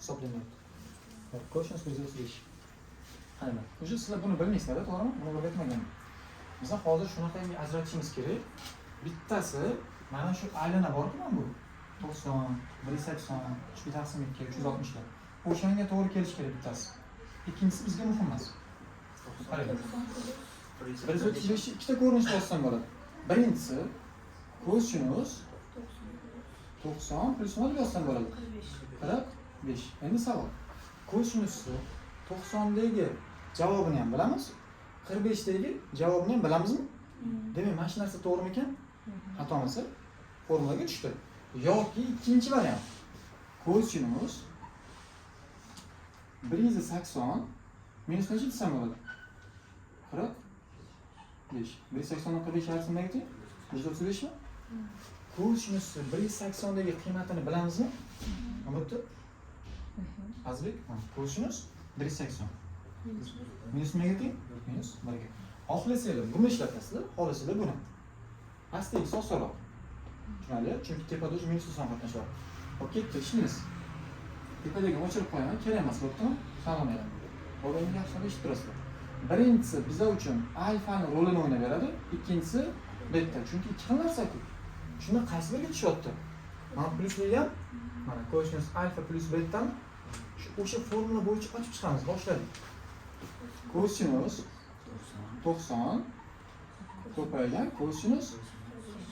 hisoblanmayapti. Kosinus 135. Aynan. O'sha sizlar buni bilmaysizlar, to'g'rimi? Buni o'rgatmagan. Biz hozir shunaqa ajratishimiz kerak. Bittasi mana shu aylana bor-ku mana bu. 90, 180, 3 taqsim 2, 360 lar. O'shanga to'g'ri kelishi kerak bittasi. Ikkinchisi bizga muhim emas. Qarang. 135 ikkita ko'rinishda olsam bo'ladi. Birinchisi kosinus 90 plus nima deb yozsam bo'ladi? 45. Endi savol. Kosinus 90 dagi javobini ham bilamiz. 45 dagi javobini ham bilamizmi? Demak, mana shu narsa to'g'rimi ekan? Xato emas, formulaga tushdi. Yoki ikkinchi variant. Kosinus 180 minus necha desam bo'ladi? 45. 180 dan 45 yarısını nega teng? 135 mi? Kosinus 180 dagi qiymatini bilamizmi? Nima bo'pti? Azbek, kosinus 180. Minus nimaga teng? Minus 1 ga. Xohlasanglar buni ishlatasizlar, xohlasanglar buni. Astiga so'roq. Tushunarli? Chunki tepada o'sha minus son qatnashyapti. Hop, ketdi, ishimiz. Tepadagi o'chirib qo'yaman, kerak emas, bo'ptimi? Salom eram. O'g'lingiz yaxshilab eshitib turasizlar. Birinchisi bizlar uchun alfani rolini o'ynab beradi, ikkinchisi beta. Chunki ikki xil narsa-ku. Shunda qaysi biriga tushyapti? Mana pluslayam, mana kosinus alfa plus beta o'sha formula bo'yicha ochib chiqamiz, boshladik. Kosinus 90 ko'paygan kosinus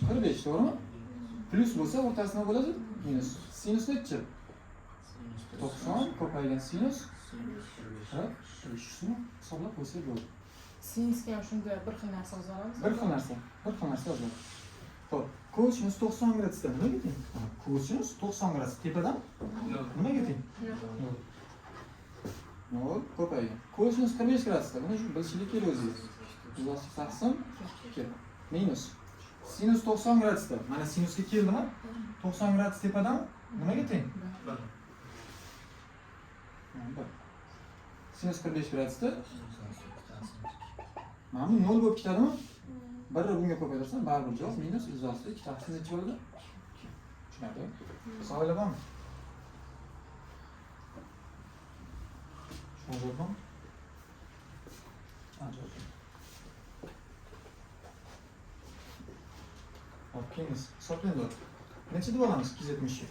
45, to'g'rimi? Plus bo'lsa o'rtasida nima bo'ladi? Minus. Sinus nechi? 90 ko'paygan sinus 45. Shuni hisoblab qo'ysak bo'ladi. Sinusga ham shunda bir xil narsa yoza olamiz. Bir xil narsa yoziladi. Xo'p, kosinus 90 gradusda nimaga teng? Kosinus 90 gradus tepadan nimaga teng? 0 ko'paygan. Kosinus 45 gradusda buni shu bilishlik kerak o'zingiz. 180 taqsim 2 minus sinus 90 gradusda. Mana sinusga keldimi? 90 gradus tepadan nimaga teng? 1. Sinus 45 gradusda mana bu 0 bo'lib ketadimi? 1 bunga ko'paytirsam baribir javob minus 162 taqsim necha bo'ladi? Tushunarli? Savollar bormi? Tushunarli bormi? Hopkins, hisoblaydi. Necha deb olamiz 270 ni?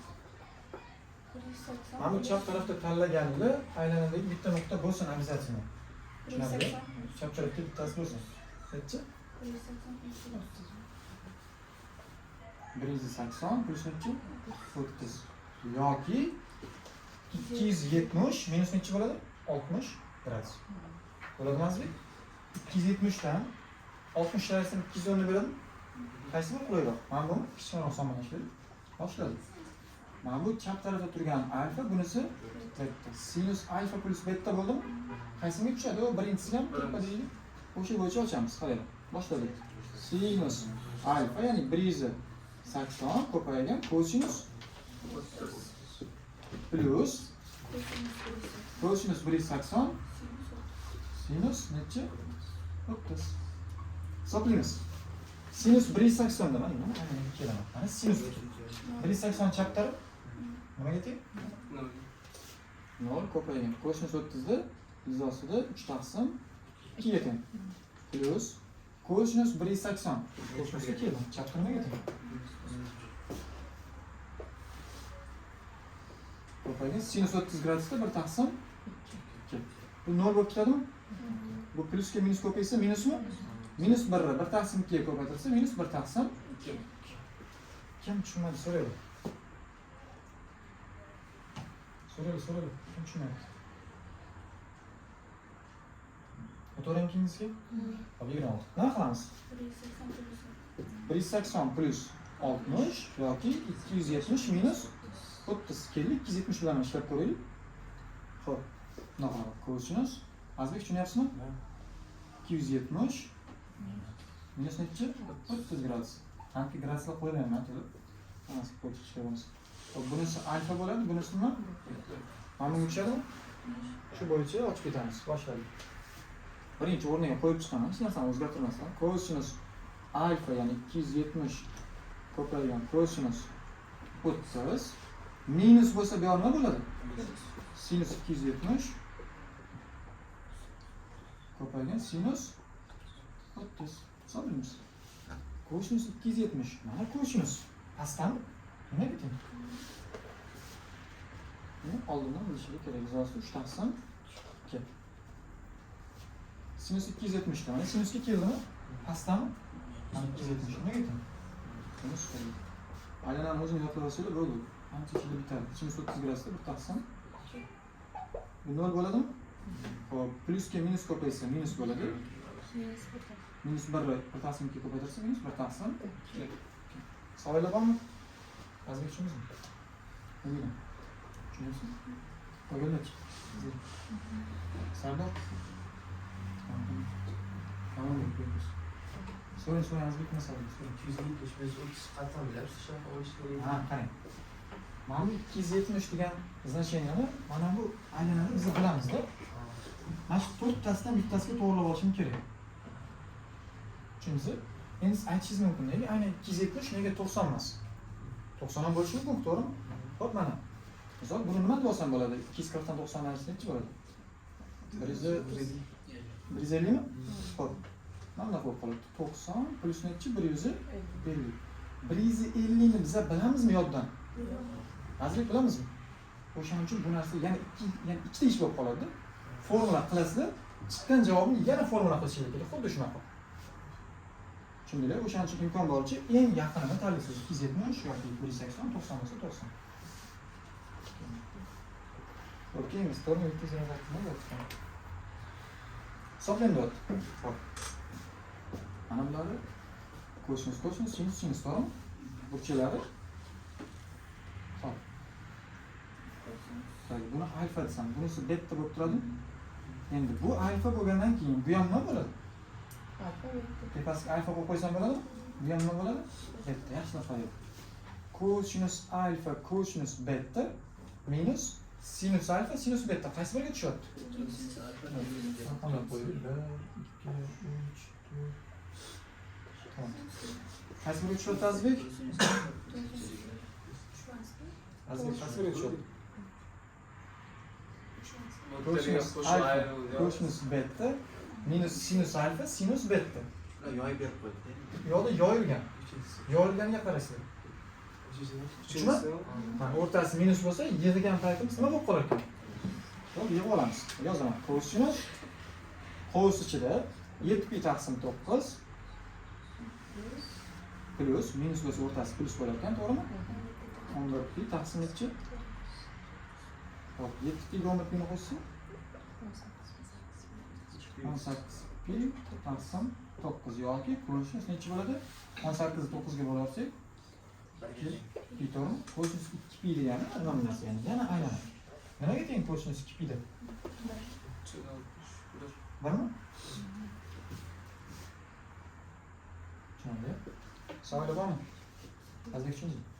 Mana bu chap tarafda tanlaganinglar aylanadagi bitta nuqta bo'lsin обязательно. Tushunarli? Chap tarafda bittasi bo'lsin. Necha? 180 plus necha? 30. Yoki 270 minus necha bo'ladi? 60 gradus. Bo'ladimi azbek? 270 dan 60 darajasini 210 ni beradi. Qaysi bir qulayroq? Mana bu kichkina osonlashtirib boshladik. Mana bu chap tarafda turgan alfa, bunisi beta. Sinus alfa plus beta bo'ldimi? Qaysiga tushadi? O birinchisi ham tepadagi. O'sha bo'yicha ochamiz. Qarang. Boshladik. Sinus alfa, ya'ni 180 ko'paygan kosinus plus kosinus 180 sinus necha? 30. Hisoblaymiz. Sinus 180 da mana nima? Mana kelaman. Mana sinus 180 chap taraf nimaga teng? 0 ko'paygan kosinus 30 da izosida 3 taqsim 2 ga teng. Plus kosinus 180 kosinusga keldi. Chap taraf nimaga teng? Ko'paygan sinus 30 gradusda 1 taqsim 2. Bu 0 bo'lib ketadimi? Bu plusga minus ko'paysa minusmi? Minus 1 taqsim 2 ga ko'paytirsa minus 1 taqsim 2. Kim tushunmadi so'raydi. So'raydi. Kim tushunmadi? O'to'rankingizga? Hop, 26. Nima qilamiz? 180 plus 60 yoki 270 minus 30 keldi. 270 bilan ishlab ko'raylik. Xo'p, nima kosinus? Azbek tushunyapsizmi? 270 minus necha? 30 gradus. Hamki graduslar qo'ymayman to'g'ri. Hammasi qo'yib chiqamiz. Hop, bunisi alfa bo'ladi, bunisi nima? Mana bu tushadimi? Shu bo'yicha ochib ketamiz. Boshladik. Birinchi o'rniga qo'yib chiqaman, hech narsani o'zgartirmasdan. Kosinus alfa, ya'ni 270 ko'paygan kosinus 30 minus bo'lsa bu yoq nima bo'ladi? sinus 270 ko'paygan sinus 30. Hisoblaymiz. Kosinus 270. Mana kosinus. Pastdan nima keting? Oldindan bilishimiz kerak. Zosi 3 taqsim 2. Sinus 270 dan. Mana sinusga keldimi? Pastdanmi? Mana 270. Nima keting? Sinus kerak. Aylanani o'zini yoqlab olsanglar bo'ldi. Ancha ichida bitadi. Sinus 30 gradusda bir taqsim. Bu 0 bo'ladimi? Xo'p, plusga minus ko'paysa minus bo'ladi. Minus 1 bir taqsim 2 ko'paytirsa minus 1 taqsim 2. Savollar bormi? Yozib tushunizmi? Nima? Tushunasiz? Qo'yganlar-chi? Sardor? Tamam, qo'yamiz. So'rang, Azbek nima so'rang? 270 qatlam bilasiz, shunaqa o'yishlar. Ha, qarang. Mana bu 270 degan значениeni mana bu aylanani biz bilamiz-da. Mana shu to'rttasidan bittasiga to'g'rilab olishim kerak. Tushundingizmi? Endi siz aytishingiz mumkin, nega aynan 270 nega 90 emas? 90 ham bo'lishi mumkin, to'g'rimi? Xo'p, mana. Misol, buni nima deb olsam bo'ladi? 240 dan 90 nechi bo'ladi? 150 mi? Xo'p. Mana bu qoladi. 90 plus nechi? 150. 150 ni biz bilamizmi yoddan? Azlik bilamizmi? O'shaning uchun bu narsa yana ikkita ish bo'lib qoladi. Formula qilasizlar, chiqqan javobni yana formula qilishingiz kerak. Xuddi shunaqa. Tushundinglar? O'shaning uchun imkon boricha eng yaqinini tanlaysiz. 270 yoki 180, 90 bo'lsa 90. Okey, biz to'g'ri yetkazyapmiz. Hisoblaymiz. Xo'p. Mana bularni kosinus, sinus, to'g'rimi? Burchlari. Xo'p. Buni alfa desam, bunisi beta bo'lib turadi. Endi bu alfa bo'lgandan keyin bu ham nima bo'ladi? Tepasiga alfa qo'yib qo'ysam bo'ladimi? Bu ham nima bo'ladi? Beta. Yaxshilab qo'ying. Cosinus alfa, cosinus beta minus sinus alfa, sinus beta qaysi biriga tushyapti? Qanday qo'ydik? 1, 2, 3, 4. Qaysi biriga tushyapti Azbek? Azbek qaysi biriga tushyapti? Cosinus beta minus sinus alfa, sinus beta. Yoyib berib qo'ydi. Yo'qda yoyilgan. Yoyilganiga qarasizlar. Tushunmi? Mana o'rtasi minus bo'lsa, yig'gan paytimiz nima bo'lib qolar ekan? Xo'p, yig'ib olamiz. Yozaman. Cosinus qovus ichida 7pi taqsim 9 plus minus bo'lsa o'rtasi plus bo'lar ekan, to'g'rimi? 14pi taqsim nechi? Xo'p, 7pi go'mitni qo'shsa 18pi taqsim 9 yoki cosinus nechi bo'ladi? 18 ni 9 ga bo'larsak 2pi to'g'rimi? Cosinus 2pi degani nima narsa yani? Yana aylanadi. Nimaga teng cosinus 2pi deb? Bormi? Tushunarli. Savol bormi? Azbek tushundingizmi?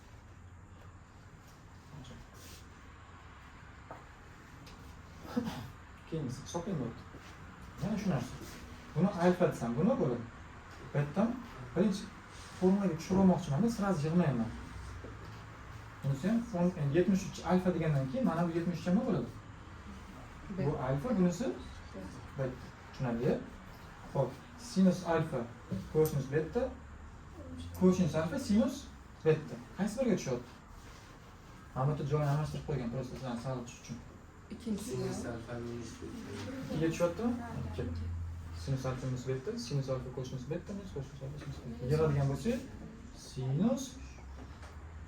Keyin hisoblaymiz. Mana shu narsa. Buni alfa desam, bu nima bo'ladi? Bettam birinchi formulaga tushirib olmoqchiman, sразу yig'mayman. Bunisi ham 73 alfa degandan keyin mana bu 73 nima bo'ladi? Bu alfa, bunisi beta. Tushunarli? Xo'p, sinus alfa, cosinus beta, cosinus alfa, sinus beta. Qaysi biriga tushyapti? Mana bu joyini almashtirib qo'ygan, просто sizlarni sog'liq uchun. Sinus alfa minus Ikkiga tushyaptimi? 2. Sinus alfa minus beta, sinus alfa cosinus beta minus cosinus alfa sinus beta. Yig'adigan bo'lsa, sinus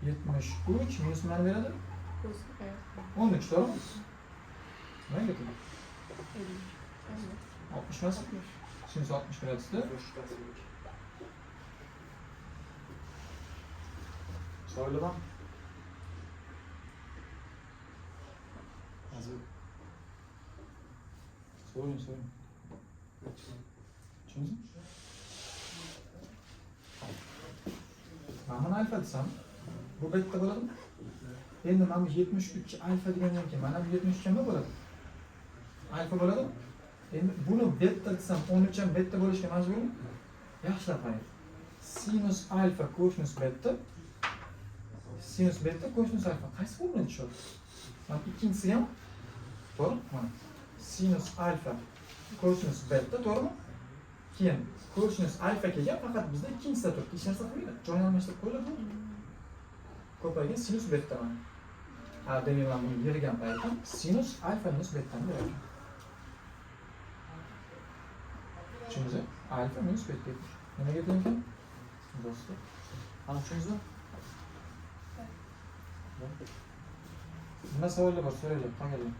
73 minus nimani beradi? 13, to'g'rimi? Nima ketadi? 60 emas? Sinus 60 gradusda. Savollar bormi? So'rang. Tushundingizmi? Mana alfa desam, bu beta bo'ladimi? Endi mana bu 73 alfa degandan keyin mana bu 73 nima bo'ladi? Alfa bo'ladimi? Endi buni beta desam, 13 ham beta bo'lishga majburmi? Yaxshilab qarang. Sinus alfa cosinus beta, sinus beta cosinus alfa qaysi formulani tushyapti? Mana ikkinchisi ham To'g'ri? Mana. Sinus alfa kosinus beta, to'g'rimi? Keyin kosinus alfa kelgan, faqat bizda ikkinchisida turibdi. Hech narsa qilmaydi. Joy almashtirib qo'yiladi. Ko'paygan sinus beta mana. Demak, men buni yig'gan paytim sinus alfa minus betani beraman. Tushundingizmi? Alfa minus beta. Nimaga tengkan? Do'stlar. Ana tushundingizmi? Nima savollar bor, so'raylar, qolganlar.